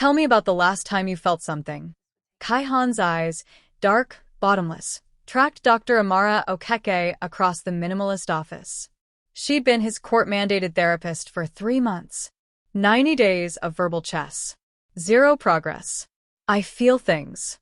Tell me about the last time you felt something. Kaihan's eyes, dark, bottomless, tracked Dr. Amara Okeke across the minimalist office. She'd been his court-mandated therapist for 3 months. 90 days of verbal chess. Zero progress. I feel things.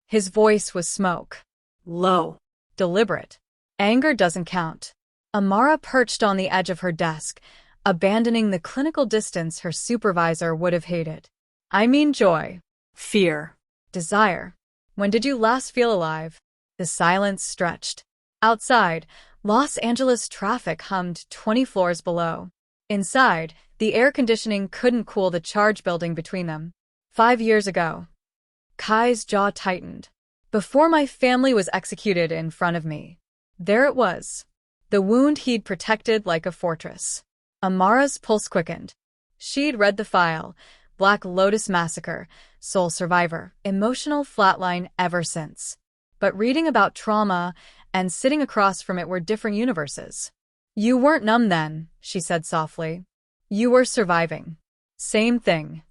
His voice was smoke. Low. Deliberate. Anger doesn't count. Amara perched on the edge of her desk, abandoning the clinical distance her supervisor would have hated. I mean joy. Fear. Desire. When did you last feel alive? The silence stretched. Outside, Los Angeles traffic hummed 20 floors below. Inside, the air conditioning couldn't cool the charge building between them. 5 years ago. Kai's jaw tightened. Before my family was executed in front of me. There it was. The wound he'd protected like a fortress. Amara's pulse quickened. She'd read the file. Black Lotus Massacre, Seoul survivor, emotional flatline ever since. But reading about trauma and sitting across from it were different universes. You weren't numb then, she said softly. You were surviving. Same thing.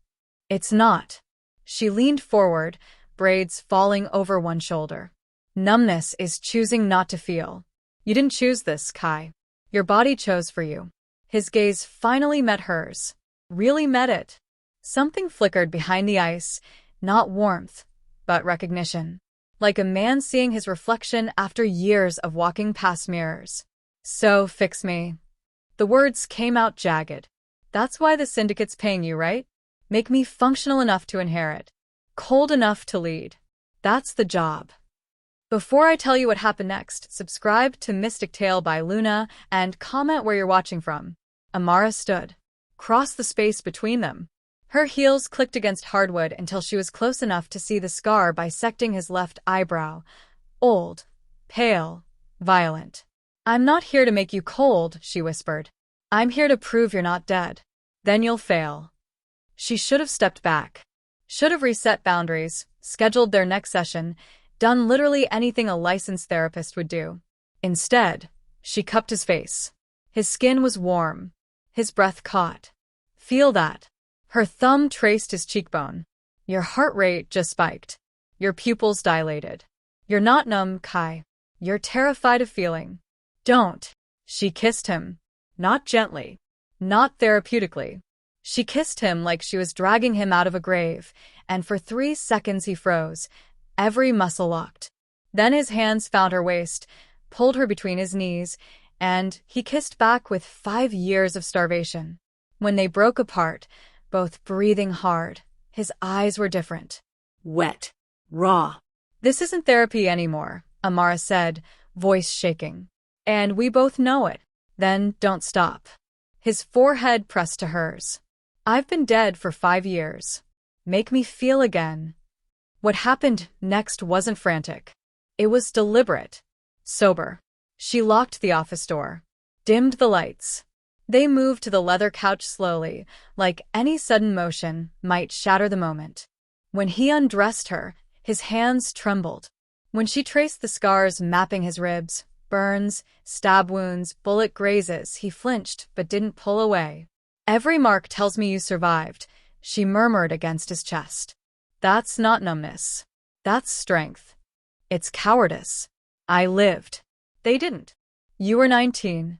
It's not. She leaned forward, braids falling over one shoulder. Numbness is choosing not to feel. You didn't choose this, Kai. Your body chose for you. His gaze finally met hers. Really met it. Something flickered behind the ice, not warmth, but recognition. Like a man seeing his reflection after years of walking past mirrors. So, fix me. The words came out jagged. That's why the syndicate's paying you, right? Make me functional enough to inherit. Cold enough to lead. That's the job. Before I tell you what happened next, subscribe to Mystic Tale by Luna and comment where you're watching from. Amara stood. Crossed the space between them. Her heels clicked against hardwood until she was close enough to see the scar bisecting his left eyebrow. Old. Pale. Violent. I'm not here to make you cold, she whispered. I'm here to prove you're not dead. Then you'll fail. She should have stepped back. Should have reset boundaries, scheduled their next session, done literally anything a licensed therapist would do. Instead, she cupped his face. His skin was warm. His breath caught. Feel that. Her thumb traced his cheekbone. Your heart rate just spiked. Your pupils dilated. You're not numb, Kai. You're terrified of feeling. Don't. She kissed him. Not gently. Not therapeutically. She kissed him like she was dragging him out of a grave, and for 3 seconds he froze, every muscle locked. Then his hands found her waist, pulled her between his knees, and he kissed back with 5 years of starvation. When they broke apart, both breathing hard, his eyes were different. Wet. Raw. This isn't therapy anymore, Amara said, voice shaking. And we both know it. Then don't stop. His forehead pressed to hers. I've been dead for 5 years. Make me feel again. What happened next wasn't frantic. It was deliberate. Sober. She locked the office door. Dimmed the lights. They moved to the leather couch slowly, like any sudden motion might shatter the moment. When he undressed her, his hands trembled. When she traced the scars mapping his ribs, burns, stab wounds, bullet grazes, he flinched but didn't pull away. Every mark tells me you survived, she murmured against his chest. That's not numbness. That's strength. It's cowardice. I lived. They didn't. You were 19.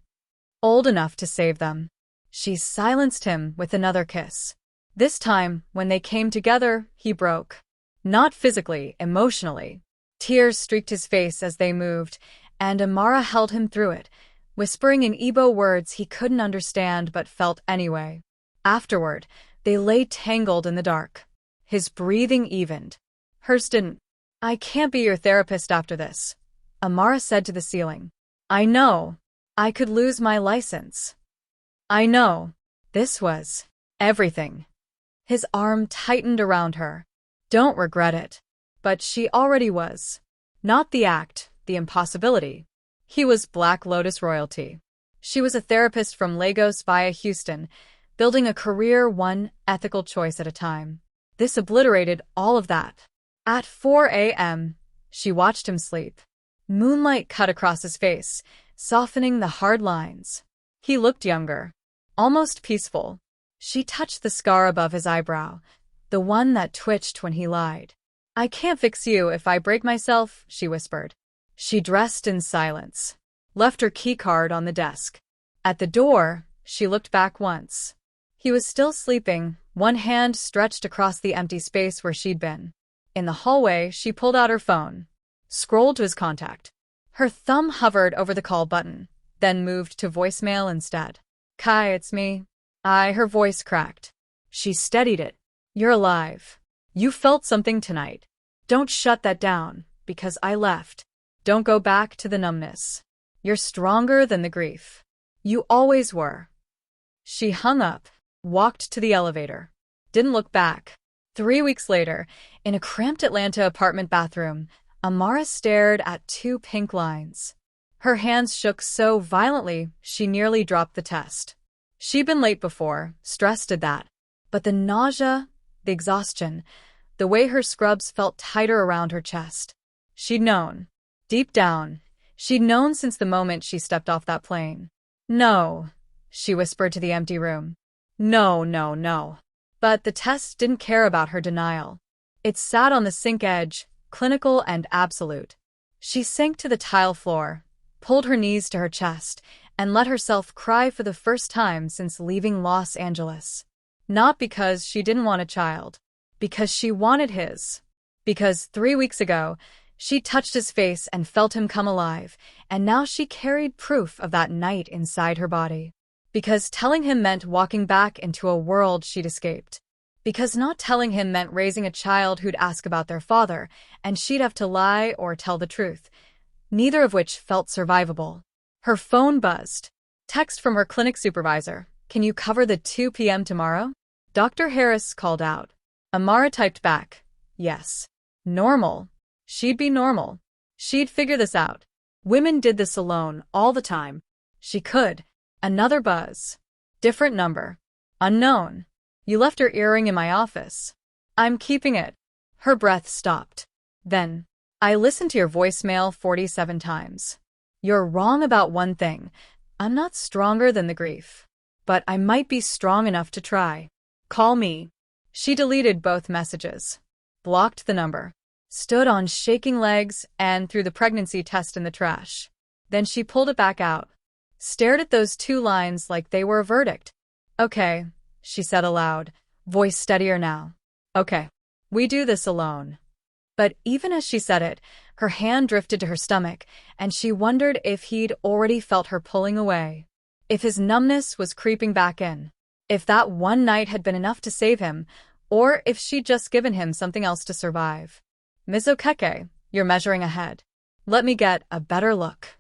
Old enough to save them. She silenced him with another kiss. This time, when they came together, he broke. Not physically, emotionally. Tears streaked his face as they moved, and Amara held him through it, whispering in Igbo words he couldn't understand but felt anyway. Afterward, they lay tangled in the dark. His breathing evened. Hers didn't. I can't be your therapist after this, Amara said to the ceiling. I know. I could lose my license. I know. This was everything. His arm tightened around her. Don't regret it. But she already was. Not the act, the impossibility. He was Black Lotus royalty. She was a therapist from Lagos via Houston, building a career one ethical choice at a time. This obliterated all of that. At 4 a.m., she watched him sleep. Moonlight cut across his face, softening the hard lines. He looked younger. Almost peaceful. She touched the scar above his eyebrow. the one that twitched when he lied. "I can't fix you if I break myself," she whispered. She dressed in silence, left her keycard on the desk. At the door, she looked back once. He was still sleeping, one hand stretched across the empty space where she'd been. In the hallway, she pulled out her phone, scrolled to his contact. Her thumb hovered over the call button, then moved to voicemail instead. "Kai, it's me." Her voice cracked. She steadied it. "You're alive. You felt something tonight. Don't shut that down, because I left. Don't go back to the numbness. You're stronger than the grief. You always were." She hung up, walked to the elevator, didn't look back. 3 weeks later, in a cramped Atlanta apartment bathroom, Amara stared at 2 pink lines. Her hands shook so violently she nearly dropped the test. She'd been late before, stress did that. But the nausea, the exhaustion, the way her scrubs felt tighter around her chest. She'd known. Deep down, she'd known since the moment she stepped off that plane. "No," she whispered to the empty room. "No, no, no." But the test didn't care about her denial. It sat on the sink edge, clinical and absolute. She sank to the tile floor, pulled her knees to her chest, and let herself cry for the first time since leaving Los Angeles. Not because she didn't want a child, because she wanted his. Because 3 weeks ago, she touched his face and felt him come alive, and now she carried proof of that night inside her body. Because telling him meant walking back into a world she'd escaped. Because not telling him meant raising a child who'd ask about their father, and she'd have to lie or tell the truth, neither of which felt survivable. Her phone buzzed. Text from her clinic supervisor. "Can you cover the 2 p.m. tomorrow?" Dr. Harris called out. Amara typed back, "Yes." Normal. She'd be normal. She'd figure this out. Women did this alone, all the time. She could. Another buzz. Different number. Unknown. "You left your earring in my office." "I'm keeping it." Her breath stopped. Then, "I listened to your voicemail 47 times. You're wrong about one thing. I'm not stronger than the grief. But I might be strong enough to try. Call me." She deleted both messages, blocked the number, stood on shaking legs, and threw the pregnancy test in the trash. Then she pulled it back out, stared at those 2 lines like they were a verdict. "Okay," she said aloud, voice steadier now. "Okay. We do this alone." But even as she said it, her hand drifted to her stomach, and she wondered if he'd already felt her pulling away. If his numbness was creeping back in. If that one night had been enough to save him, or if she'd just given him something else to survive. "Ms. Okeke, you're measuring ahead. Let me get a better look."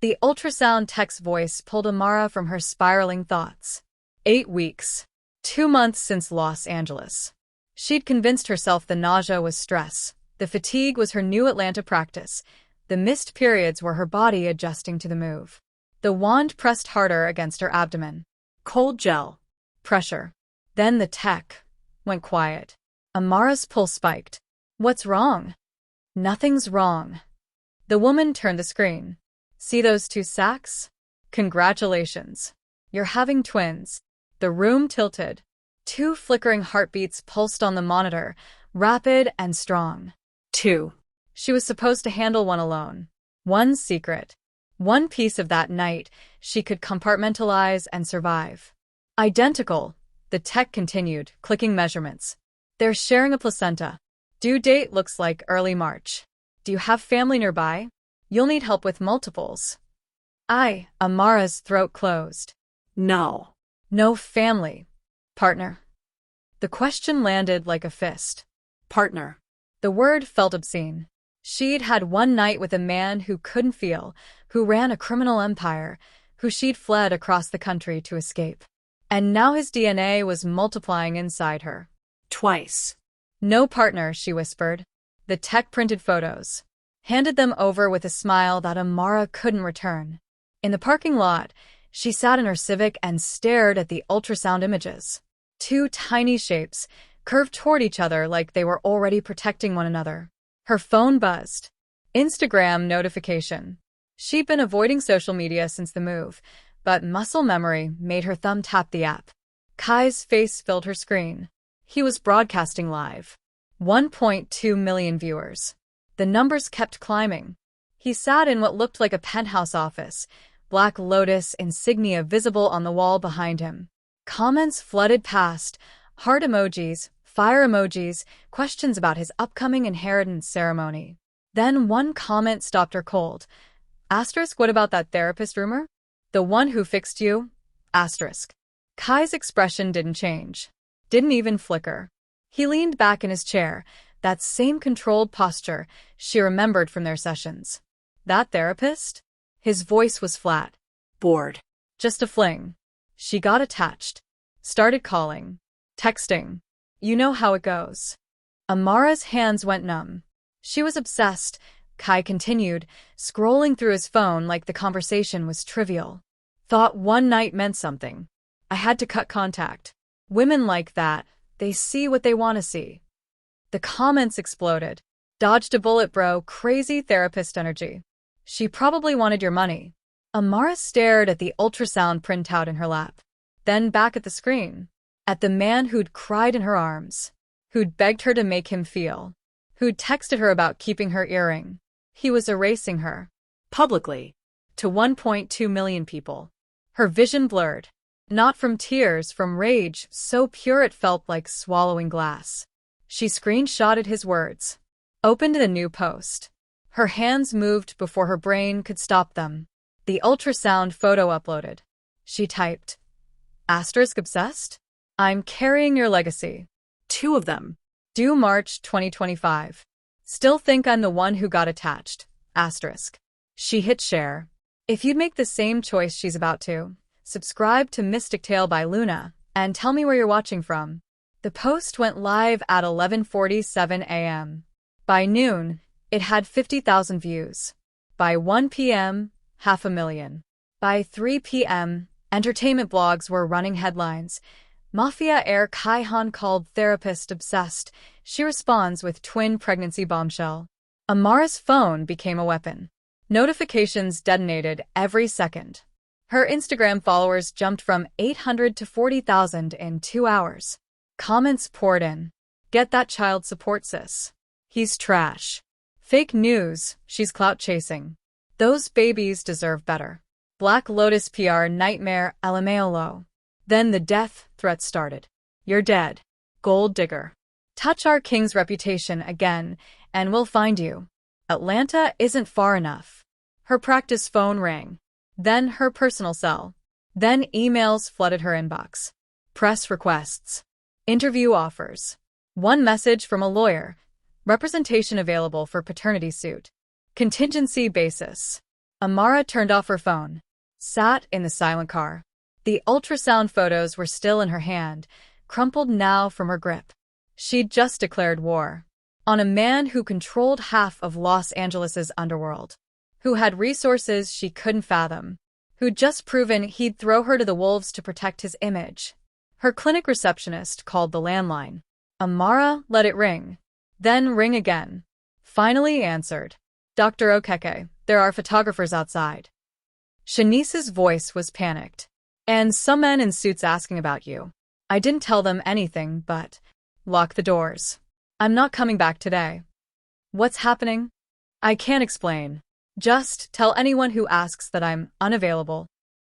The ultrasound tech's voice pulled Amara from her spiraling thoughts. 8 weeks. 2 months since Los Angeles. She'd convinced herself the nausea was stress. The fatigue was her new Atlanta practice. The missed periods were her body adjusting to the move. The wand pressed harder against her abdomen. Cold gel. Pressure. Then the tech went quiet. Amara's pulse spiked. "What's wrong?" "Nothing's wrong." The woman turned the screen. "See those 2 sacs? Congratulations. You're having twins." The room tilted. 2 flickering heartbeats pulsed on the monitor, rapid and strong. 2. She was supposed to handle one alone. One secret. One piece of that night she could compartmentalize and survive. "Identical," the tech continued, clicking measurements. "They're sharing a placenta. Due date looks like early March. Do you have family nearby? You'll need help with multiples." Amara's throat closed. "No. No family. Partner?" The question landed like a fist. Partner. The word felt obscene. She'd had one night with a man who couldn't feel, who ran a criminal empire, who she'd fled across the country to escape. And now his DNA was multiplying inside her. Twice. "No partner," she whispered. The tech printed photos, handed them over with a smile that Amara couldn't return. In the parking lot, she sat in her Civic and stared at the ultrasound images. 2 tiny shapes, curved toward each other like they were already protecting one another. Her phone buzzed. Instagram notification. She'd been avoiding social media since the move, but muscle memory made her thumb tap the app. Kai's face filled her screen. He was broadcasting live. 1.2 million viewers. The numbers kept climbing. He sat in what looked like a penthouse office, Black Lotus insignia visible on the wall behind him. Comments flooded past, heart emojis, fire emojis, questions about his upcoming inheritance ceremony. Then one comment stopped her cold. Asterisk, what about that therapist rumor? The one who fixed you? Asterisk. Kai's expression didn't change. Didn't even flicker. He leaned back in his chair, that same controlled posture she remembered from their sessions. That therapist? His voice was flat. Bored. Just a fling. She got attached. Started calling. Texting. You know how it goes. Amara's hands went numb. She was obsessed, Kai continued, scrolling through his phone like the conversation was trivial. Thought one night meant something. I had to cut contact. Women like that, they see what they want to see. The comments exploded. Dodged a bullet, bro, crazy therapist energy. She probably wanted your money. Amara stared at the ultrasound printout in her lap. Then back at the screen. At the man who'd cried in her arms. Who'd begged her to make him feel. Who'd texted her about keeping her earring. He was erasing her. Publicly. To 1.2 million people. Her vision blurred. Not from tears, from rage, so pure it felt like swallowing glass. She screenshotted his words. Opened the new post. Her hands moved before her brain could stop them. The ultrasound photo uploaded. She typed. Asterisk obsessed? I'm carrying your legacy. 2 of them. Due March 2025. Still think I'm the one who got attached. Asterisk. She hit share. If you'd make the same choice she's about to, subscribe to Mystic Tale by Luna, and tell me where you're watching from. The post went live at 11:47 a.m. By noon, it had 50,000 views. By 1 p.m., 500,000. By 3 p.m., entertainment blogs were running headlines. MAFIA heir Kai-han called therapist obsessed. She responds with twin pregnancy bombshell. Amara's phone became a weapon. Notifications detonated every second. Her Instagram followers jumped from 800 to 40,000 in 2 hours. Comments poured in. Get that child support, sis. He's trash. Fake news, she's clout chasing. Those babies deserve better. Black Lotus PR nightmare LMAO. Then the death threat started. You're dead. Gold digger. Touch our king's reputation again, and we'll find you. Atlanta isn't far enough. Her practice phone rang. Then her personal cell. Then emails flooded her inbox. Press requests. Interview offers. One message from a lawyer. Representation available for paternity suit. Contingency basis. Amara turned off her phone. Sat in the silent car. The ultrasound photos were still in her hand, crumpled now from her grip. She'd just declared war. On a man who controlled half of Los Angeles's underworld. Who had resources she couldn't fathom. Who'd just proven he'd throw her to the wolves to protect his image. Her clinic receptionist called the landline. Amara let it ring. Then ring again. Finally answered. Dr. Okeke, there are photographers outside. Shanice's voice was panicked. And some men in suits asking about you. I didn't tell them anything, but lock the doors. I'm not coming back today. What's happening? I can't explain. Just tell anyone who asks that I'm unavailable.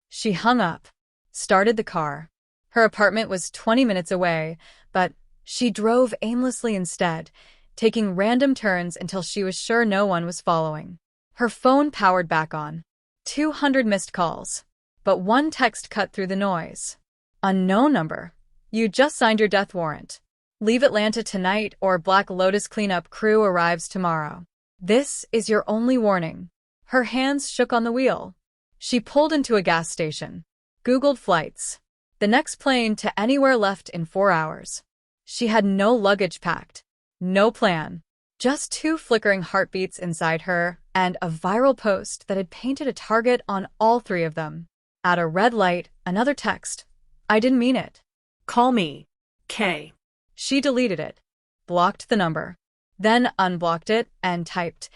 She hung up. Started the car. Her apartment was 20 minutes away, but she drove aimlessly instead, taking random turns until she was sure no one was following. Her phone powered back on. 200 missed calls. But one text cut through the noise. Unknown number. You just signed your death warrant. Leave Atlanta tonight or Black Lotus cleanup crew arrives tomorrow. This is your only warning. Her hands shook on the wheel. She pulled into a gas station. Googled flights. The next plane to anywhere left in 4 hours. She had no luggage packed. No plan. Just 2 flickering heartbeats inside her and a viral post that had painted a target on all 3 of them. At a red light, another text. I didn't mean it. Call me. K. She deleted it. Blocked the number. Then unblocked it and typed.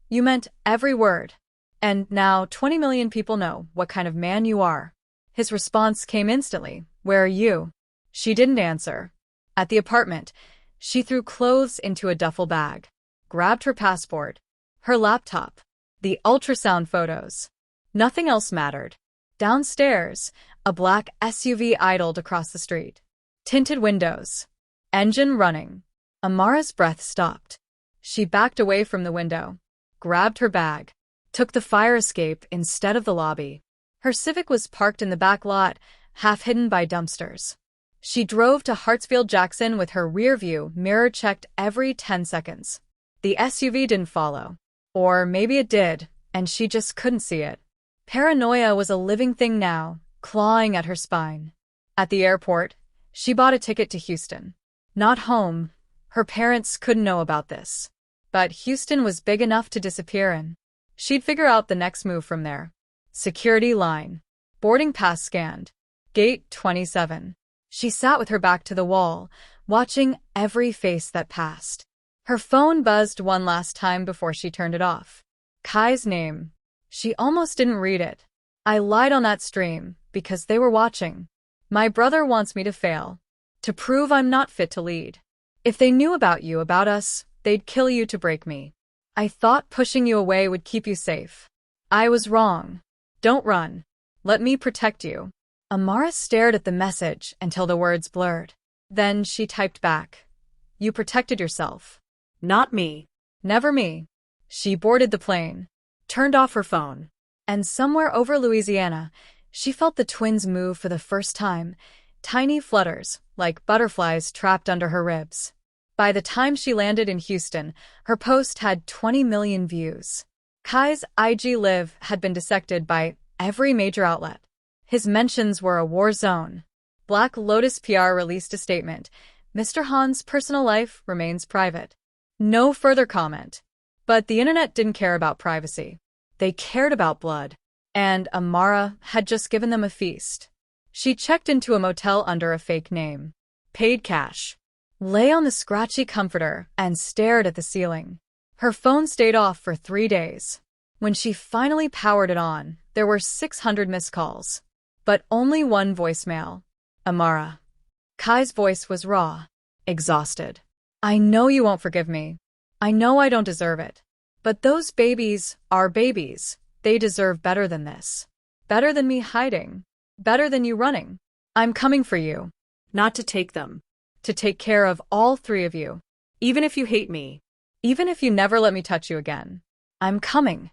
You meant every word. And now 20 million people know what kind of man you are. His response came instantly. Where are you? She didn't answer. At the apartment, she threw clothes into a duffel bag, grabbed her passport, her laptop, the ultrasound photos. Nothing else mattered. Downstairs, a black SUV idled across the street. Tinted windows. Engine running. Amara's breath stopped. She backed away from the window, grabbed her bag, took the fire escape instead of the lobby. Her Civic was parked in the back lot, half hidden by dumpsters. She drove to Hartsfield-Jackson with her rear view mirror checked every 10 seconds. The SUV didn't follow. Or maybe it did, and she just couldn't see it. Paranoia was a living thing now, clawing at her spine. At the airport, she bought a ticket to Houston. Not home. Her parents couldn't know about this. But Houston was big enough to disappear in. She'd figure out the next move from there. Security line. Boarding pass scanned. Gate 27. She sat with her back to the wall, watching every face that passed. Her phone buzzed one last time before she turned it off. Kai's name. She almost didn't read it. I lied on that stream because they were watching. My brother wants me to fail. To prove I'm not fit to lead. If they knew about you, about us, they'd kill you to break me. I thought pushing you away would keep you safe. I was wrong. Don't run. Let me protect you. Amara stared at the message until the words blurred. Then she typed back. You protected yourself. Not me. Never me. She boarded the plane, turned off her phone, and somewhere over Louisiana, she felt the twins move for the first time, tiny flutters, like butterflies trapped under her ribs. By the time she landed in Houston, her post had 20 million views. Kai's IG Live had been dissected by every major outlet. His mentions were a war zone. Black Lotus PR released a statement. Mr. Han's personal life remains private. No further comment. But the internet didn't care about privacy. They cared about blood. And Amara had just given them a feast. She checked into a motel under a fake name. Paid cash. Lay on the scratchy comforter and stared at the ceiling. Her phone stayed off for 3 days. When she finally powered it on, there were 600 missed calls. But only one voicemail. Amara. Kai's voice was raw, exhausted. I know you won't forgive me. I know I don't deserve it. But those babies are babies. They deserve better than this. Better than me hiding. Better than you running. I'm coming for you. Not to take them. To take care of all 3 of you. Even if you hate me. Even if you never let me touch you again. I'm coming.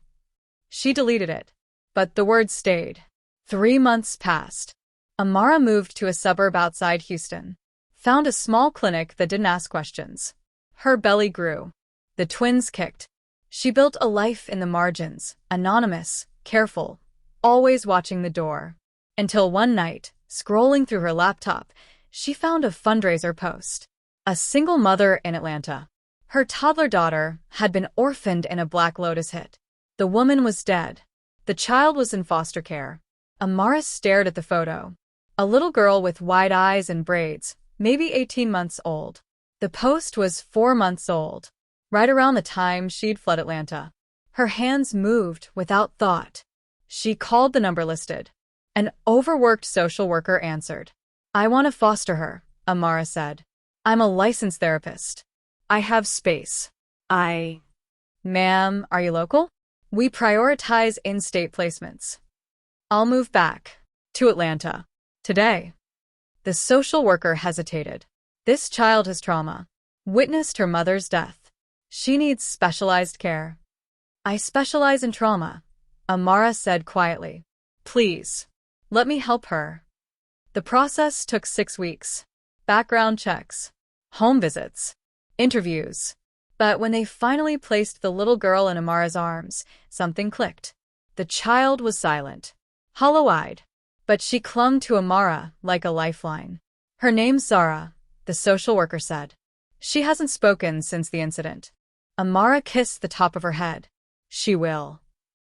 She deleted it. But the words stayed. 3 months passed. Amara moved to a suburb outside Houston. Found a small clinic that didn't ask questions. Her belly grew. The twins kicked. She built a life in the margins, anonymous, careful, always watching the door. Until one night, scrolling through her laptop, she found a fundraiser post. A single mother in Atlanta. Her toddler daughter had been orphaned in a Black Lotus hit. The woman was dead. The child was in foster care. Amara stared at the photo. A little girl with wide eyes and braids, maybe 18 months old. The post was 4 months old, right around the time she'd fled Atlanta. Her hands moved without thought. She called the number listed. An overworked social worker answered. I want to foster her, Amara said. I'm a licensed therapist. I have space. Ma'am, are you local? We prioritize in-state placements. I'll move back to Atlanta today. The social worker hesitated. This child has trauma. Witnessed her mother's death. She needs specialized care. I specialize in trauma, Amara said quietly. Please, let me help her. The process took 6 weeks. Background checks, home visits, interviews. But when they finally placed the little girl in Amara's arms, something clicked. The child was silent, hollow-eyed, but she clung to Amara like a lifeline. Her name's Zara, the social worker said. She hasn't spoken since the incident. Amara kissed the top of her head. She will.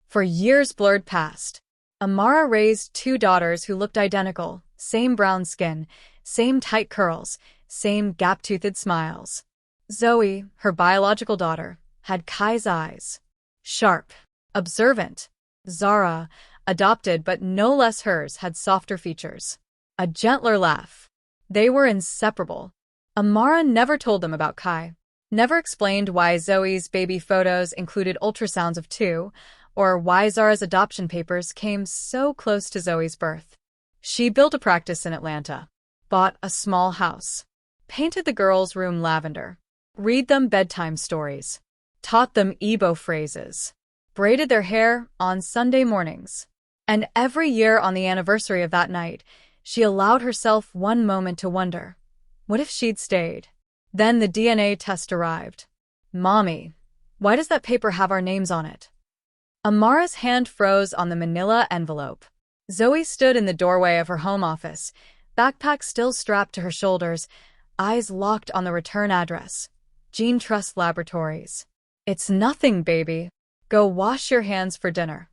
For years blurred past, Amara raised 2 daughters who looked identical, same brown skin, same tight curls, same gap-toothed smiles. Zoe, her biological daughter, had Kai's eyes. Sharp, observant. Zara, adopted but no less hers, had softer features. A gentler laugh. They were inseparable. Amara never told them about Kai. Never explained why Zoe's baby photos included ultrasounds of 2, or why Zara's adoption papers came so close to Zoe's birth. She built a practice in Atlanta, bought a small house, painted the girls' room lavender, read them bedtime stories, taught them Igbo phrases, braided their hair on Sunday mornings. And every year on the anniversary of that night, she allowed herself one moment to wonder, what if she'd stayed? Then the DNA test arrived. Mommy, why does that paper have our names on it? Amara's hand froze on the manila envelope. Zoe stood in the doorway of her home office, backpack still strapped to her shoulders, eyes locked on the return address. Gene Trust Laboratories. It's nothing, baby. Go wash your hands for dinner.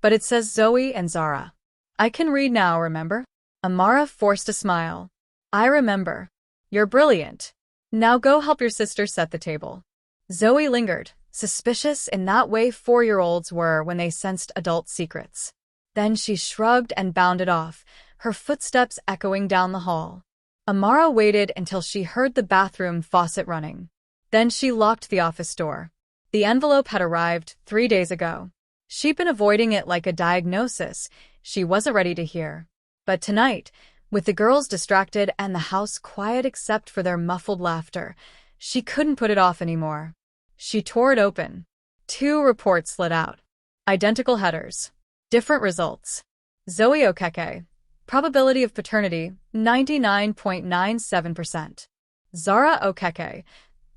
But it says Zoe and Zara. I can read now, remember? Amara forced a smile. I remember. You're brilliant. Now go help your sister set the table. Zoe lingered, suspicious in that way 4-year-olds were when they sensed adult secrets. Then she shrugged and bounded off, her footsteps echoing down the hall. Amara waited until she heard the bathroom faucet running. Then she locked the office door. The envelope had arrived 3 days ago. She'd been avoiding it like a diagnosis she wasn't ready to hear. But tonight, with the girls distracted and the house quiet except for their muffled laughter, she couldn't put it off anymore. She tore it open. 2 reports slid out. Identical headers. Different results. Zoe Okeke. Probability of paternity, 99.97%. Zara Okeke.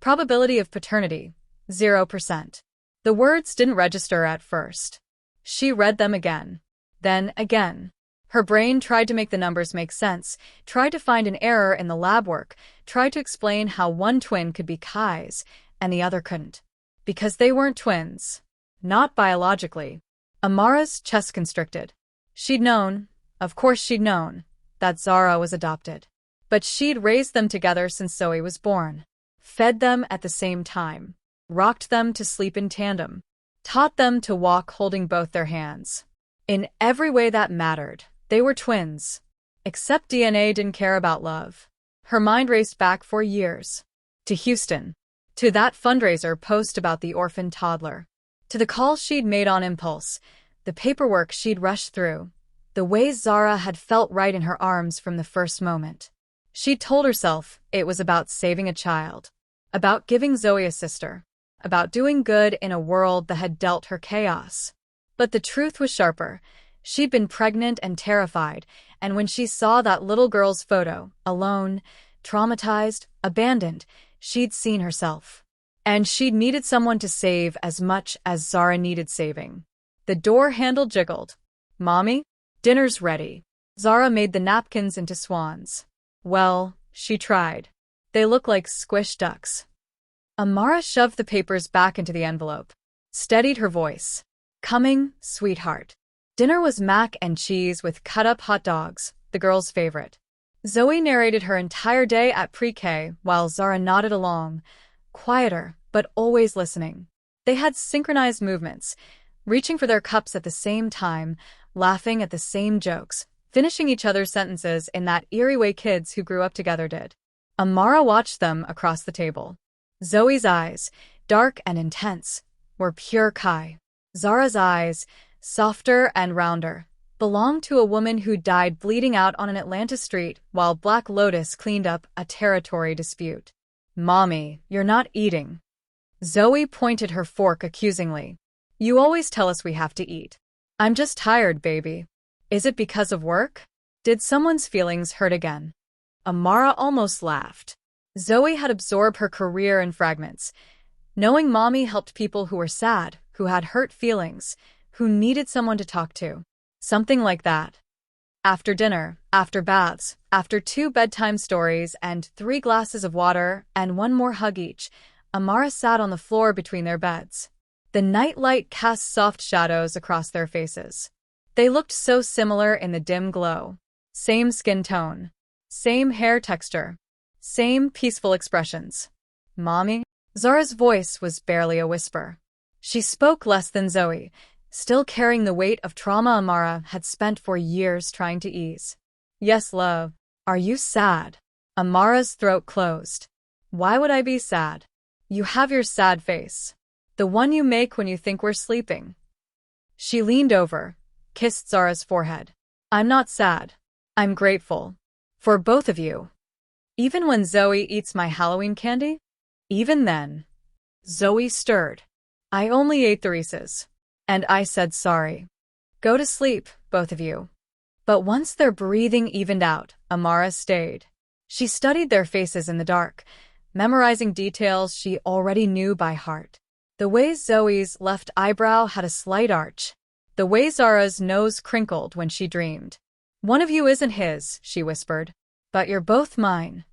Probability of paternity, 0%. The words didn't register at first. She read them again. Then again. Her brain tried to make the numbers make sense, tried to find an error in the lab work, tried to explain how one twin could be Kai's and the other couldn't. Because they weren't twins. Not biologically. Amara's chest constricted. She'd known, of course she'd known, that Zara was adopted. But she'd raised them together since Zoe was born. Fed them at the same time. Rocked them to sleep in tandem. Taught them to walk holding both their hands. In every way that mattered, they were twins. Except DNA didn't care about love. Her mind raced back for years. To Houston. To that fundraiser post about the orphan toddler. To the calls she'd made on impulse. The paperwork she'd rushed through. The way Zara had felt right in her arms from the first moment. She'd told herself it was about saving a child. About giving Zoe a sister. About doing good in a world that had dealt her chaos. But the truth was sharper. She'd been pregnant and terrified, and when she saw that little girl's photo, alone, traumatized, abandoned, she'd seen herself. And she'd needed someone to save as much as Zara needed saving. The door handle jiggled. Mommy? Dinner's ready. Zara made the napkins into swans. Well, she tried. They look like squished ducks. Amara shoved the papers back into the envelope. Steadied her voice. Coming, sweetheart. Dinner was mac and cheese with cut-up hot dogs, the girls' favorite. Zoe narrated her entire day at pre-K while Zara nodded along, quieter, but always listening. They had synchronized movements, reaching for their cups at the same time, laughing at the same jokes, finishing each other's sentences in that eerie way kids who grew up together did. Amara watched them across the table. Zoe's eyes, dark and intense, were pure Kai. Zara's eyes, softer and rounder, belonged to a woman who died bleeding out on an Atlanta street while Black Lotus cleaned up a territory dispute. Mommy, you're not eating. Zoe pointed her fork accusingly. You always tell us we have to eat. I'm just tired, baby. Is it because of work? Did someone's feelings hurt again? Amara almost laughed. Zoe had absorbed her career in fragments. Knowing Mommy helped people who were sad, who had hurt feelings, who needed someone to talk to. Something like that. After dinner, after baths, after 2 bedtime stories and 3 glasses of water and 1 more hug each, Amara sat on the floor between their beds. The night light cast soft shadows across their faces. They looked so similar in the dim glow. Same skin tone. Same hair texture. Same peaceful expressions. Mommy? Zara's voice was barely a whisper. She spoke less than Zoe, still carrying the weight of trauma Amara had spent for years trying to ease. Yes, love. Are you sad? Amara's throat closed. Why would I be sad? You have your sad face. The one you make when you think we're sleeping. She leaned over, kissed Zara's forehead. I'm not sad. I'm grateful. For both of you. Even when Zoe eats my Halloween candy? Even then. Zoe stirred. I only ate the Reese's. And I said sorry. Go to sleep, both of you. But once their breathing evened out, Amara stayed. She studied their faces in the dark, memorizing details she already knew by heart. The way Zoe's left eyebrow had a slight arch. The way Zara's nose crinkled when she dreamed. One of you isn't his, she whispered. But you're both mine.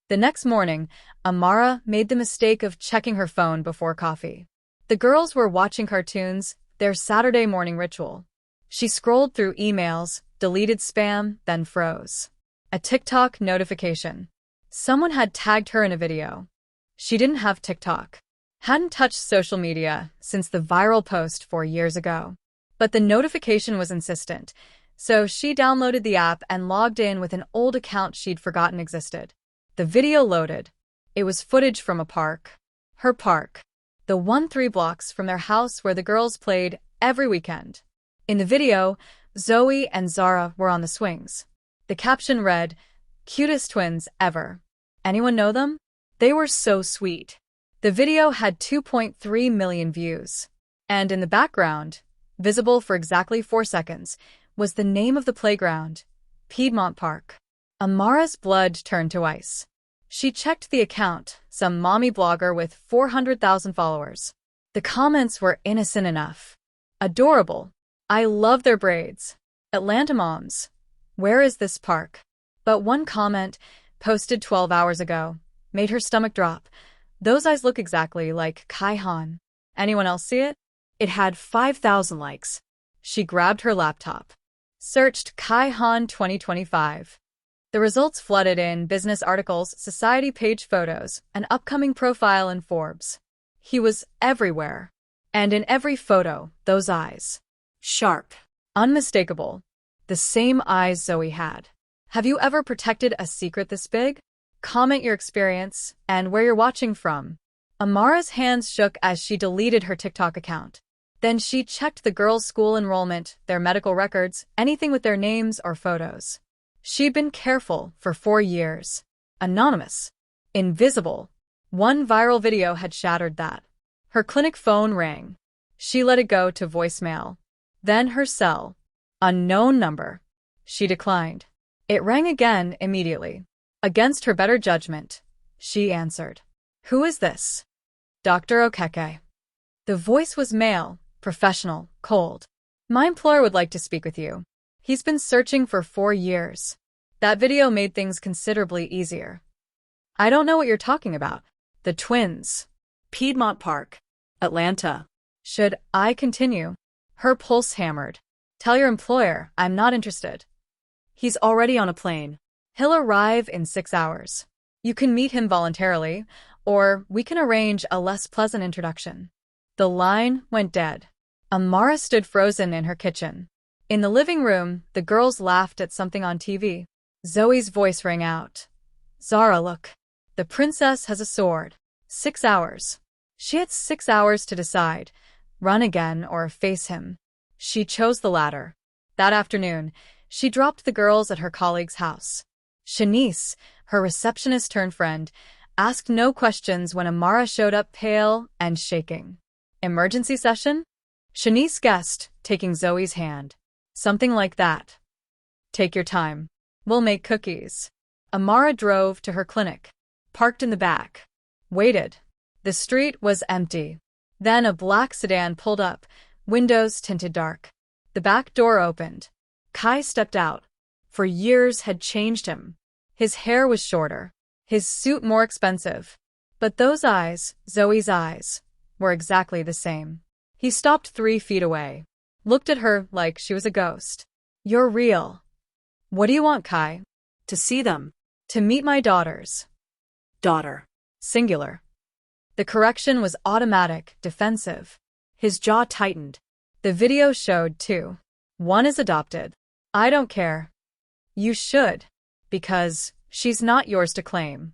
The next morning, Amara made the mistake of checking her phone before coffee. The girls were watching cartoons, their Saturday morning ritual. She scrolled through emails, deleted spam, then froze. A TikTok notification. Someone had tagged her in a video. She didn't have TikTok. Hadn't touched social media since the viral post 4 years ago. But the notification was insistent, so she downloaded the app and logged in with an old account she'd forgotten existed. The video loaded. It was footage from a park. Her park. The one 3 blocks from their house where the girls played every weekend. In the video, Zoe and Zara were on the swings. The caption read, "Cutest twins ever. Anyone know them? They were so sweet." The video had 2.3 million views. And in the background, visible for exactly 4 seconds, was the name of the playground, Piedmont Park. Amara's blood turned to ice. She checked the account, some mommy blogger with 400,000 followers. The comments were innocent enough. Adorable. I love their braids. Atlanta moms. Where is this park? But one comment, posted 12 hours ago, made her stomach drop. Those eyes look exactly like Kai Han. Anyone else see it? It had 5,000 likes. She grabbed her laptop. Searched Kai Han 2025. The results flooded in business articles, society page photos, an upcoming profile in Forbes. He was everywhere. And in every photo, those eyes. Sharp. Unmistakable. The same eyes Zoe had. Have you ever protected a secret this big? Comment your experience and where you're watching from. Amara's hands shook as she deleted her TikTok account. Then she checked the girls' school enrollment, their medical records, anything with their names or photos. She'd been careful for 4 years. Anonymous. Invisible. One viral video had shattered that. Her clinic phone rang. She let it go to voicemail. Then her cell. Unknown number. She declined. It rang again immediately. Against her better judgment, she answered. Who is this? Dr. Okeke. The voice was male, professional, cold. My employer would like to speak with you. He's been searching for 4 years. That video made things considerably easier. I don't know what you're talking about. The twins. Piedmont Park. Atlanta. Should I continue? Her pulse hammered. Tell your employer I'm not interested. He's already on a plane. He'll arrive in 6 hours. You can meet him voluntarily, or we can arrange a less pleasant introduction. The line went dead. Amara stood frozen in her kitchen. In the living room, the girls laughed at something on TV. Zoe's voice rang out. Zara, look. The princess has a sword. 6 hours. She had 6 hours to decide, run again or face him. She chose the latter. That afternoon, she dropped the girls at her colleague's house. Shanice, her receptionist-turned-friend, asked no questions when Amara showed up pale and shaking. Emergency session? Shanice guessed, taking Zoe's hand. Something like that. Take your time. We'll make cookies. Amara drove to her clinic. Parked in the back. Waited. The street was empty. Then a black sedan pulled up, windows tinted dark. The back door opened. Kai stepped out. For years had changed him. His hair was shorter. His suit more expensive. But those eyes, Zoe's eyes, were exactly the same. He stopped 3 feet away. Looked at her like she was a ghost. You're real. What do you want, Kai? To see them. To meet my daughters. Daughter. Singular. The correction was automatic, defensive. His jaw tightened. The video showed 2. One is adopted. I don't care. You should. Because She's not yours to claim.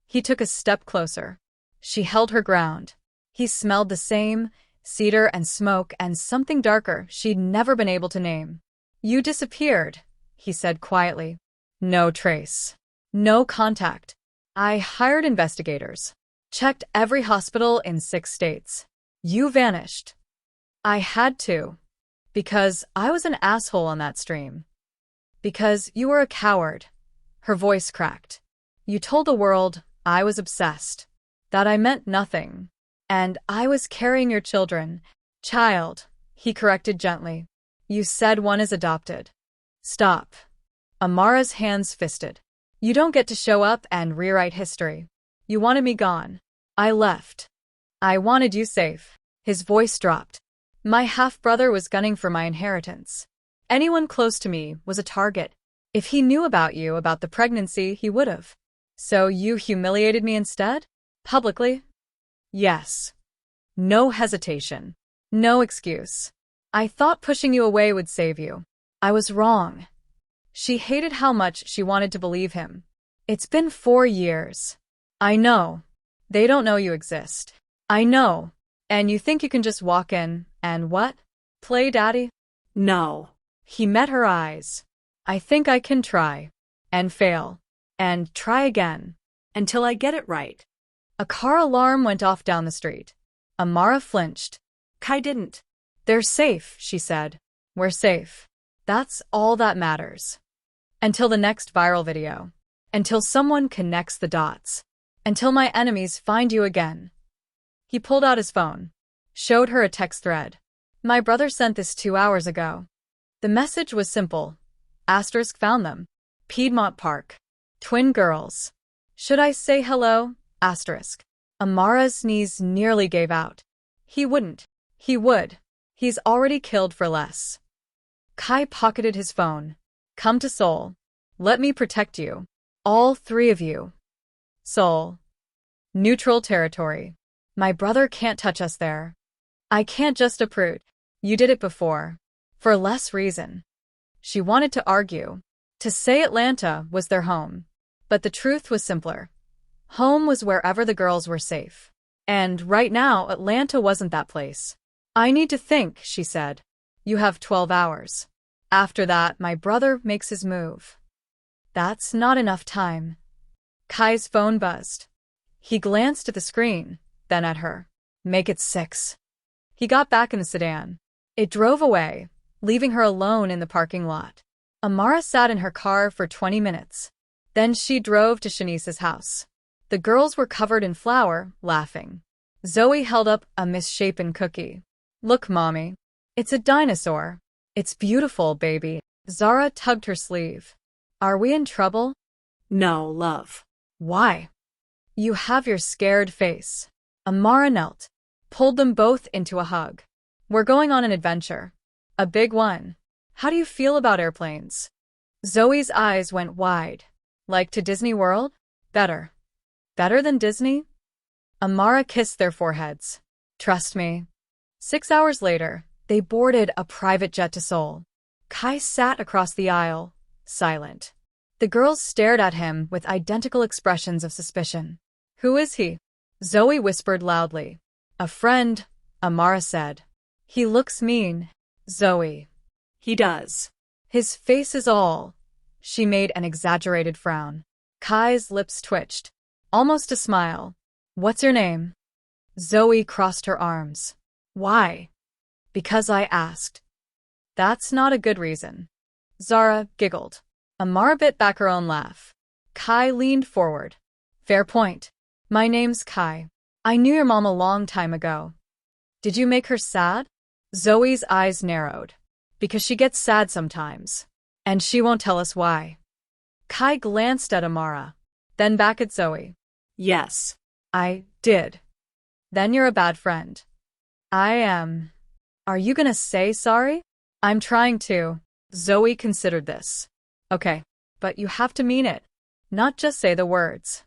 He took a step closer. She held her ground. He smelled the same, cedar and smoke and something darker she'd never been able to name. You disappeared, he said quietly. No trace. No contact. I hired investigators. Checked every hospital in 6 states. You vanished. I had to. Because I was an asshole on that stream. Because you were a coward. Her voice cracked. You told the world I was obsessed. That I meant nothing. And I was carrying your children. Child, he corrected gently. You said one is adopted. Stop. Amara's hands fisted. You don't get to show up and rewrite history. You wanted me gone. I left. I wanted you safe. His voice dropped. My half-brother was gunning for my inheritance. Anyone close to me was a target. If he knew about you, about the pregnancy, he would've. So you humiliated me instead? Publicly? Yes. No hesitation. No excuse. I thought pushing you away would save you. I was wrong. She hated how much she wanted to believe him. It's been 4 years. I know. They don't know you exist. I know. And you think you can just walk in and what? Play daddy? No. He met her eyes. I think I can try. And fail. And try again. Until I get it right. A car alarm went off down the street. Amara flinched. Kai didn't. They're safe, she said. We're safe. That's all that matters. Until the next viral video. Until someone connects the dots. Until my enemies find you again. He pulled out his phone. Showed her a text thread. My brother sent this 2 hours ago. The message was simple. Asterisk found them. Piedmont Park. Twin girls. Should I say hello? Asterisk. Amara's knees nearly gave out. He wouldn't. He would. He's already killed for less. Kai pocketed his phone. Come to Seoul. Let me protect you. All 3 of you. Seoul. Neutral territory. My brother can't touch us there. I can't just uproot. You did it before. For less reason. She wanted to argue. To say Atlanta was their home. But the truth was simpler. Home was wherever the girls were safe. And right now, Atlanta wasn't that place. I need to think, she said. You have 12 hours. After that, my brother makes his move. That's not enough time. Kai's phone buzzed. He glanced at the screen, then at her. Make it 6. He got back in the sedan. It drove away, leaving her alone in the parking lot. Amara sat in her car for 20 minutes. Then she drove to Shanice's house. The girls were covered in flour, laughing. Zoe held up a misshapen cookie. Look, Mommy. It's a dinosaur. It's beautiful, baby. Zara tugged her sleeve. Are we in trouble? No, love. Why? You have your scared face. Amara knelt, pulled them both into a hug. We're going on an adventure. A big one. How do you feel about airplanes? Zoe's eyes went wide. Like to Disney World? Better. Better than Disney? Amara kissed their foreheads. Trust me. 6 hours later, they boarded a private jet to Seoul. Kai sat across the aisle, silent. The girls stared at him with identical expressions of suspicion. Who is he? Zoe whispered loudly. A friend, Amara said. He looks mean. Zoe. He does. His face is all. She made an exaggerated frown. Kai's lips twitched. Almost a smile. What's your name? Zoe crossed her arms. Why? Because I asked. That's not a good reason. Zara giggled. Amara bit back her own laugh. Kai leaned forward. Fair point. My name's Kai. I knew your mom a long time ago. Did you make her sad? Zoe's eyes narrowed. Because she gets sad sometimes. And she won't tell us why. Kai glanced at Amara. Then back at Zoe. Yes. I did. Then you're a bad friend. I am. Are you gonna say sorry? I'm trying to. Zoe considered this. Okay, but you have to mean it. Not just say the words.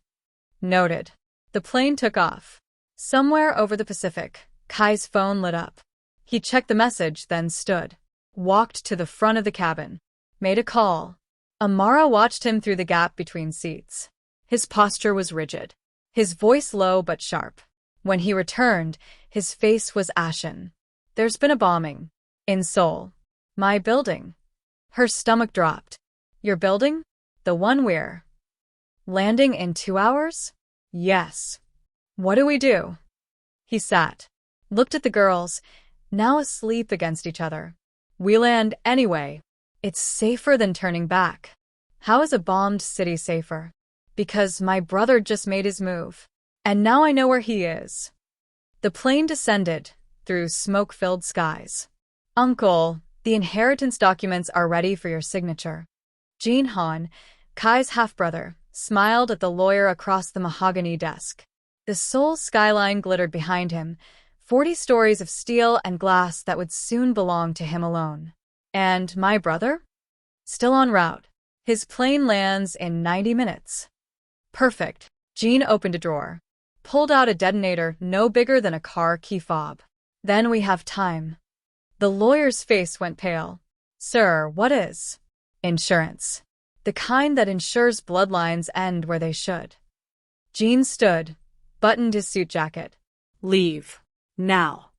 Noted. The plane took off. Somewhere over the Pacific, Kai's phone lit up. He checked the message, then stood. Walked to the front of the cabin. Made a call. Amara watched him through the gap between seats. His posture was rigid, his voice low but sharp. When he returned, his face was ashen. There's been a bombing. In Seoul. My building. Her stomach dropped. Your building? The one we're landing in 2 hours? Yes. What do we do? He sat, looked at the girls, now asleep against each other. We land anyway. It's safer than turning back. How is a bombed city safer? Because my brother just made his move. And now I know where he is. The plane descended through smoke-filled skies. Uncle, the inheritance documents are ready for your signature. Jin Han, Kai's half-brother, smiled at the lawyer across the mahogany desk. The Seoul skyline glittered behind him, 40 stories of steel and glass that would soon belong to him alone. And my brother? Still en route. His plane lands in 90 minutes. Perfect. Jean opened a drawer, pulled out a detonator no bigger than a car key fob. Then we have time. The lawyer's face went pale. Sir, what is? Insurance. The kind that ensures bloodlines end where they should. Jean stood, buttoned his suit jacket. Leave. Now.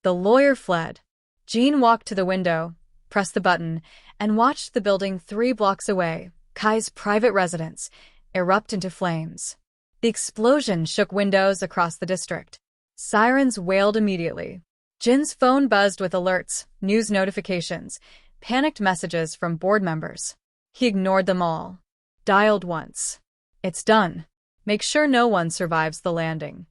The lawyer fled. Jean walked to the window, pressed the button, and watched the building 3 blocks away, Kai's private residence, erupt into flames. The explosion shook windows across the district. Sirens wailed immediately. Jin's phone buzzed with alerts, news notifications, panicked messages from board members. He ignored them all. Dialed once. It's done. Make sure no one survives the landing.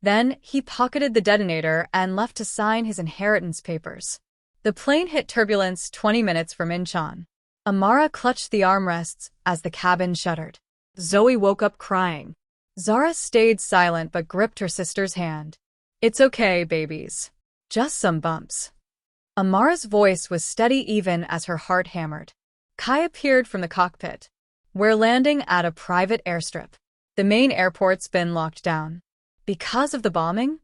Then he pocketed the detonator and left to sign his inheritance papers. The plane hit turbulence 20 minutes from Incheon. Amara clutched the armrests as the cabin shuddered. Zoe woke up crying. Zara stayed silent but gripped her sister's hand. It's okay, babies. Just some bumps. Amara's voice was steady even as her heart hammered. Kai appeared from the cockpit. We're landing at a private airstrip. The main airport's been locked down. Because of the bombing?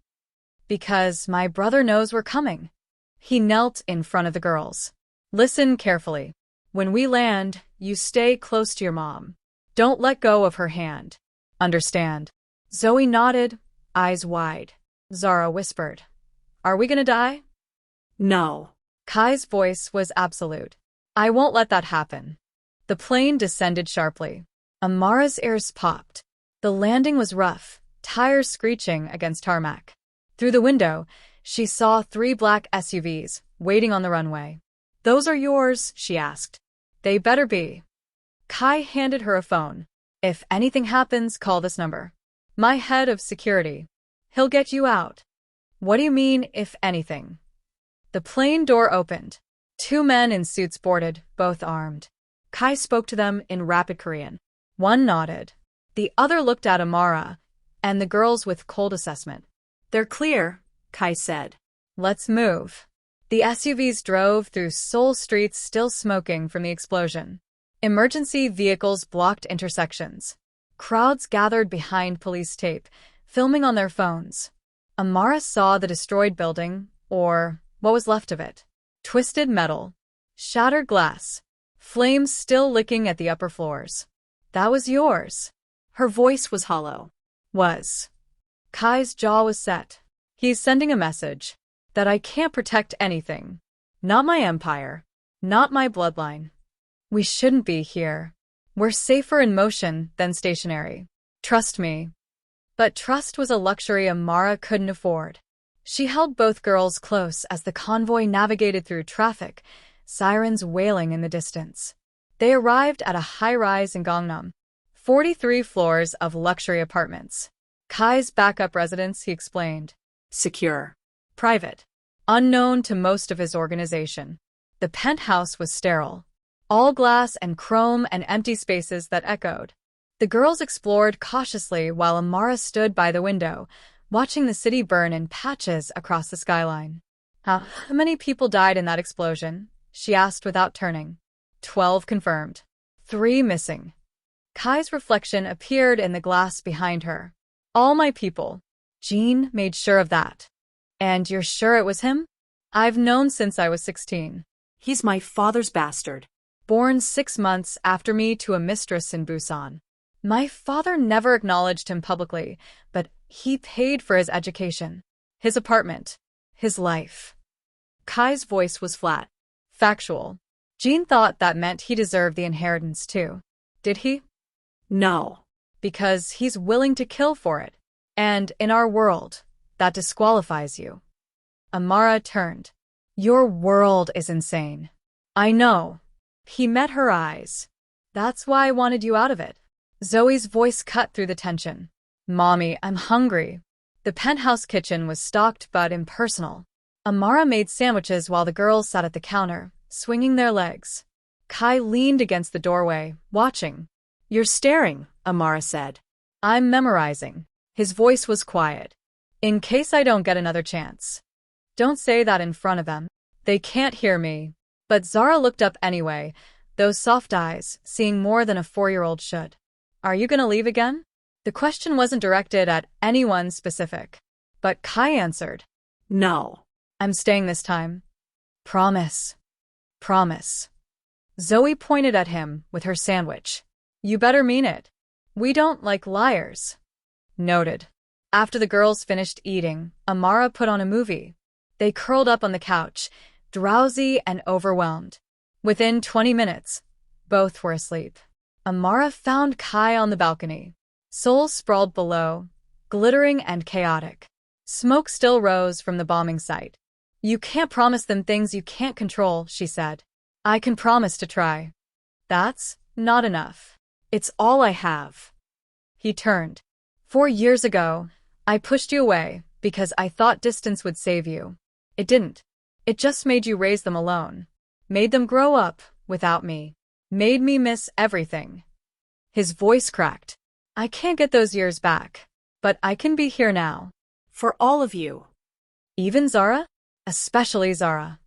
Because my brother knows we're coming. He knelt in front of the girls. Listen carefully. When we land, you stay close to your mom. Don't let go of her hand. Understand? Zoe nodded, eyes wide. Zara whispered. Are we gonna die? No. Kai's voice was absolute. I won't let that happen. The plane descended sharply. Amara's ears popped. The landing was rough, tires screeching against tarmac. Through the window, she saw 3 black SUVs waiting on the runway. Those are yours, she asked. They better be. Kai handed her a phone. If anything happens, call this number. My head of security. He'll get you out. What do you mean, if anything? The plane door opened. 2 men in suits boarded, both armed. Kai spoke to them in rapid Korean. One nodded. The other looked at Amara and the girls with cold assessment. They're clear, Kai said. Let's move. The SUVs drove through Seoul streets still smoking from the explosion. Emergency vehicles blocked intersections. Crowds gathered behind police tape, filming on their phones. Amara saw the destroyed building, or what was left of it. Twisted metal. Shattered glass. Flames still licking at the upper floors. That was yours. Her voice was hollow. Was. Kai's jaw was set. He's sending a message. That I can't protect anything. Not my empire. Not my bloodline. We shouldn't be here. We're safer in motion than stationary. Trust me. But trust was a luxury Amara couldn't afford. She held both girls close as the convoy navigated through traffic, sirens wailing in the distance. They arrived at a high-rise in Gangnam. 43 floors of luxury apartments. Kai's backup residence, he explained. Secure. Private. Unknown to most of his organization. The penthouse was sterile. All glass and chrome and empty spaces that echoed. The girls explored cautiously while Amara stood by the window, watching the city burn in patches across the skyline. How many people died in that explosion? She asked without turning. 12 confirmed. 3 missing. Kai's reflection appeared in the glass behind her. All my people. Jean made sure of that. And you're sure it was him? I've known since I was 16. He's my father's bastard. born 6 months after me to a mistress in Busan. My father never acknowledged him publicly, but he paid for his education, his apartment, his life. Kai's voice was flat, factual. Jean thought that meant he deserved the inheritance too. Did he? No. Because he's willing to kill for it. And in our world, that disqualifies you. Amara turned. Your world is insane. I know. He met her eyes. That's why I wanted you out of it. Zoe's voice cut through the tension. Mommy, I'm hungry. The penthouse kitchen was stocked but impersonal. Amara made sandwiches while the girls sat at the counter, swinging their legs. Kai leaned against the doorway, watching. You're staring, Amara said. I'm memorizing. His voice was quiet. In case I don't get another chance. Don't say that in front of them. They can't hear me. But Zara looked up anyway, those soft eyes, seeing more than a 4-year-old should. Are you gonna leave again? The question wasn't directed at anyone specific. But Kai answered. No. I'm staying this time. Promise. Promise. Zoe pointed at him with her sandwich. You better mean it. We don't like liars. Noted. After the girls finished eating, Amara put on a movie. They curled up on the couch, drowsy and overwhelmed. Within 20 minutes, both were asleep. Amara found Kai on the balcony. Seoul sprawled below, glittering and chaotic. Smoke still rose from the bombing site. You can't promise them things you can't control, she said. I can promise to try. That's not enough. It's all I have. He turned. 4 years ago, I pushed you away because I thought distance would save you. It didn't. It just made you raise them alone. Made them grow up without me. Made me miss everything. His voice cracked. I can't get those years back, but I can be here now. For all of you. Even Zara? Especially Zara.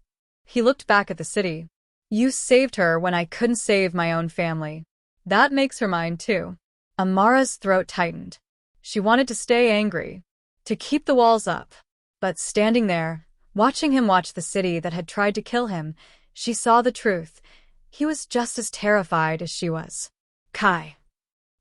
He looked back at the city. You saved her when I couldn't save my own family. That makes her mine too. Amara's throat tightened. She wanted to stay angry, to keep the walls up. But standing there, watching him watch the city that had tried to kill him, she saw the truth. He was just as terrified as she was. Kai.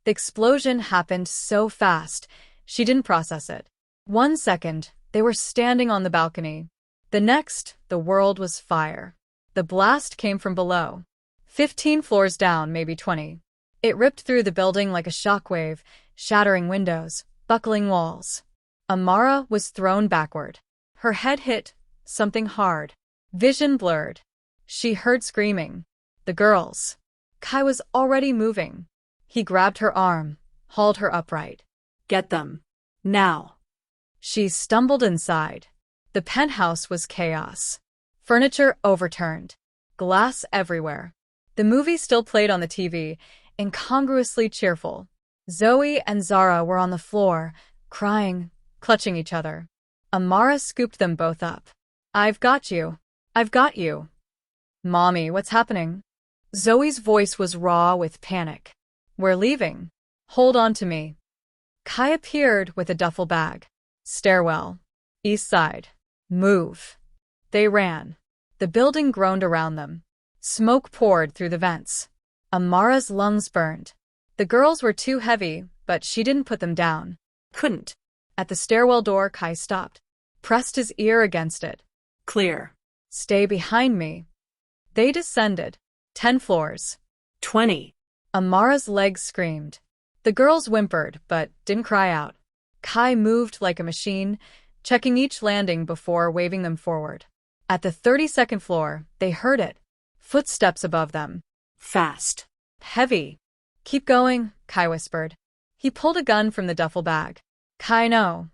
The explosion happened so fast, she didn't process it. 1 second, they were standing on the balcony. The next, the world was fire. The blast came from below. 15 floors down, maybe 20. It ripped through the building like a shockwave, shattering windows, buckling walls. Amara was thrown backward. Her head hit something hard. Vision blurred. She heard screaming. The girls. Kai was already moving. He grabbed her arm, hauled her upright. Get them. Now. She stumbled inside. The penthouse was chaos. Furniture overturned. Glass everywhere. The movie still played on the TV, incongruously cheerful. Zoe and Zara were on the floor, crying, clutching each other. Amara scooped them both up. I've got you. I've got you. Mommy, what's happening? Zoe's voice was raw with panic. We're leaving. Hold on to me. Kai appeared with a duffel bag. Stairwell. East side. Move. They ran. The building groaned around them. Smoke poured through the vents. Amara's lungs burned. The girls were too heavy, but she didn't put them down. Couldn't. At the stairwell door, Kai stopped. Pressed his ear against it. Clear. Stay behind me. They descended. 10 floors. 20. Amara's legs screamed. The girls whimpered, but didn't cry out. Kai moved like a machine, checking each landing before waving them forward. At the 32nd floor, they heard it. Footsteps above them. Fast. Heavy. Keep going, Kai whispered. He pulled a gun from the duffel bag. Kai, no.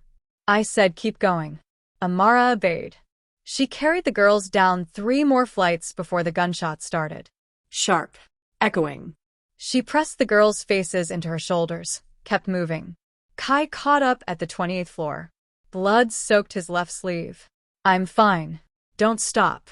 I said keep going. Amara obeyed. She carried the girls down 3 more flights before the gunshots started. Sharp. Echoing. She pressed the girls' faces into her shoulders, kept moving. Kai caught up at the 28th floor. Blood soaked his left sleeve. I'm fine. Don't stop.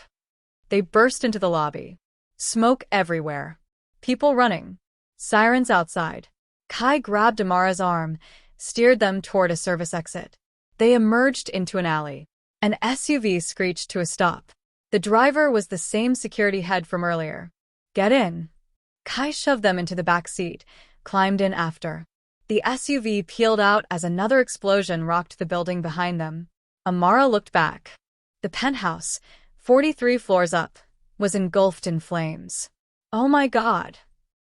They burst into the lobby. Smoke everywhere. People running. Sirens outside. Kai grabbed Amara's arm, steered them toward a service exit. They emerged into an alley. An SUV screeched to a stop. The driver was the same security head from earlier. Get in. Kai shoved them into the back seat, climbed in after. The SUV peeled out as another explosion rocked the building behind them. Amara looked back. The penthouse, 43 floors up, was engulfed in flames. Oh my God.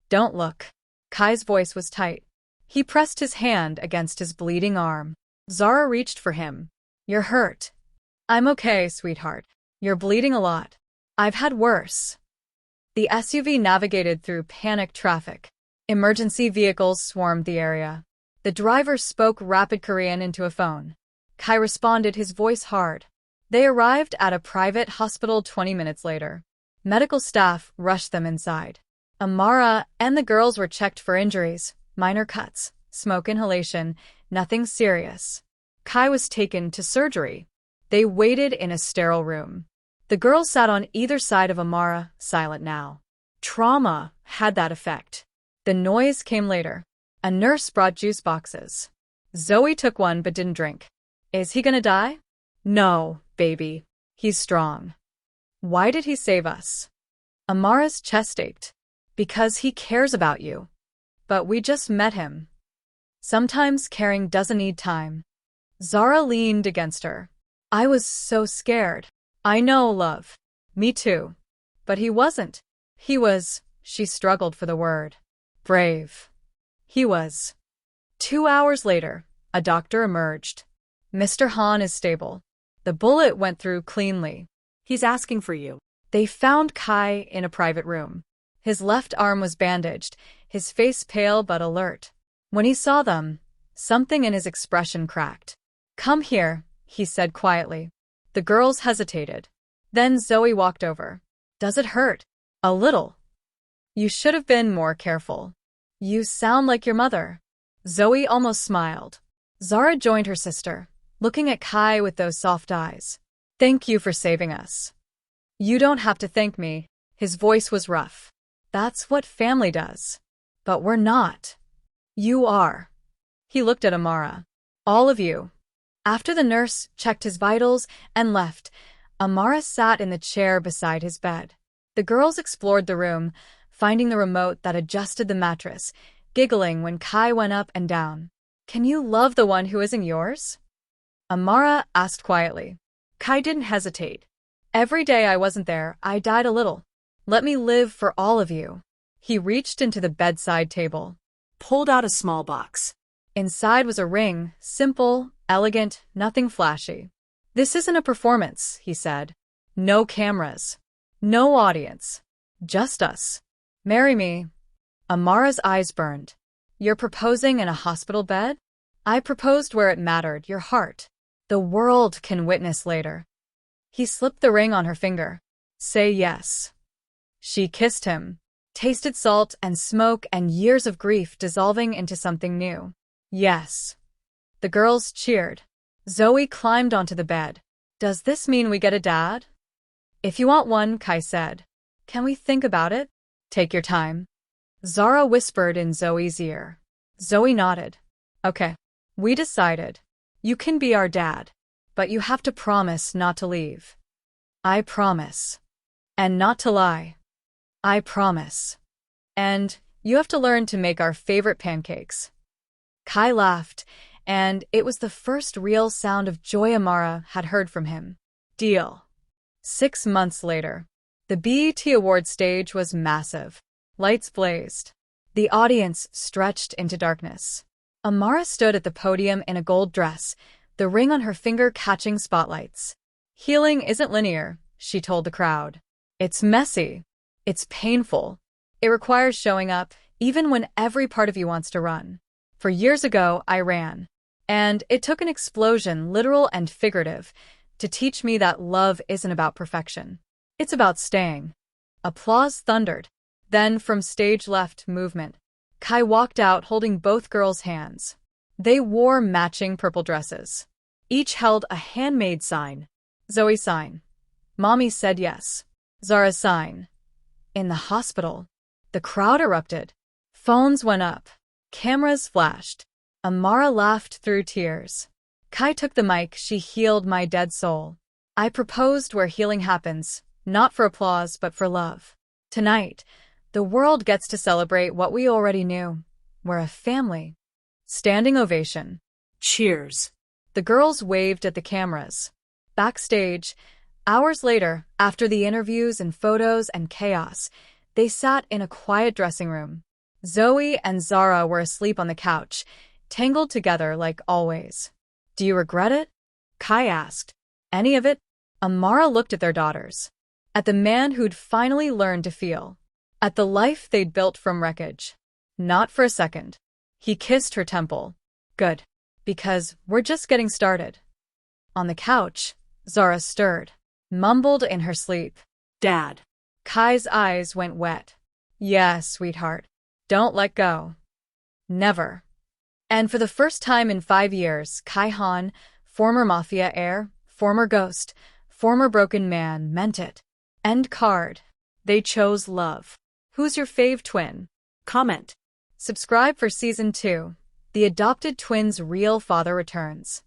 Don't look. Kai's voice was tight. He pressed his hand against his bleeding arm. Zara reached for him. You're hurt. I'm okay, sweetheart. You're bleeding a lot. I've had worse. The SUV navigated through panicked traffic. Emergency vehicles swarmed the area. The driver spoke rapid Korean into a phone. Kai responded, his voice hard. They arrived at a private hospital 20 minutes later. Medical staff rushed them inside. Amara and the girls were checked for injuries, minor cuts, smoke inhalation, nothing serious. Kai was taken to surgery. They waited in a sterile room. The girls sat on either side of Amara, silent now. Trauma had that effect. The noise came later. A nurse brought juice boxes. Zoe took one but didn't drink. Is he gonna die? No, baby. He's strong. Why did he save us? Amara's chest ached. Because he cares about you. But we just met him. Sometimes caring doesn't need time. Zara leaned against her. I was so scared. I know, love. Me too. But he wasn't. He was, she struggled for the word, brave. He was. 2 hours later, a doctor emerged. Mr. Han is stable. The bullet went through cleanly. He's asking for you. They found Kai in a private room. His left arm was bandaged, his face pale but alert. When he saw them, something in his expression cracked. Come here, he said quietly. The girls hesitated. Then Zoe walked over. Does it hurt? A little. You should have been more careful. You sound like your mother. Zoe almost smiled. Zara joined her sister, looking at Kai with those soft eyes. Thank you for saving us. You don't have to thank me. His voice was rough. That's what family does. But we're not. You are. He looked at Amara. All of you. After the nurse checked his vitals and left, Amara sat in the chair beside his bed. The girls explored the room, finding the remote that adjusted the mattress, giggling when Kai went up and down. Can you love the one who isn't yours? Amara asked quietly. Kai didn't hesitate. Every day I wasn't there, I died a little. Let me live for all of you. He reached into the bedside table. Pulled out a small box. Inside was a ring, simple, elegant, nothing flashy. This isn't a performance, he said. No cameras. No audience. Just us. Marry me. Amara's eyes burned. You're proposing in a hospital bed? I proposed where it mattered, your heart. The world can witness later. He slipped the ring on her finger. Say yes. She kissed him, tasted salt and smoke and years of grief dissolving into something new. Yes. The girls cheered. Zoe climbed onto the bed. Does this mean we get a dad? If you want one, Kai said. Can we think about it? Take your time. Zara whispered in Zoe's ear. Zoe nodded. Okay. We decided. You can be our dad. But you have to promise not to leave. I promise. And not to lie. I promise. And you have to learn to make our favorite pancakes. Kai laughed, and it was the first real sound of joy Amara had heard from him. Deal. 6 months later. The BET Awards stage was massive. Lights blazed. The audience stretched into darkness. Amara stood at the podium in a gold dress, the ring on her finger catching spotlights. Healing isn't linear, she told the crowd. It's messy. It's painful. It requires showing up, even when every part of you wants to run. For years ago, I ran. And it took an explosion, literal and figurative, to teach me that love isn't about perfection. It's about staying. Applause thundered. Then, from stage left, movement. Kai walked out holding both girls' hands. They wore matching purple dresses. Each held a handmade sign. Zoe's sign. Mommy said yes. Zara's sign. In the hospital, the crowd erupted. Phones went up. Cameras flashed. Amara laughed through tears. Kai took the mic. She healed my dead soul. I proposed where healing happens, not for applause but for love. Tonight, The world gets to celebrate what we already knew. We're a family. Standing ovation. Cheers. The girls waved at the cameras. Backstage, hours later, after the interviews and photos and chaos, they sat in a quiet dressing room. Zoe and Zara were asleep on the couch, tangled together like always. Do you regret it? Kai asked. Any of it? Amara looked at their daughters. At the man who'd finally learned to feel. At the life they'd built from wreckage. Not for a second. He kissed her temple. Good. Because we're just getting started. On the couch, Zara stirred, mumbled in her sleep. Dad. Kai's eyes went wet. Yes, sweetheart. Don't let go. Never. And for the first time in 5 years, Kai Han, former MAFIA heir, former ghost, former broken man, meant it. End card. They chose love. Who's your fave twin? Comment. Subscribe for Season 2. The adopted twins' real father returns.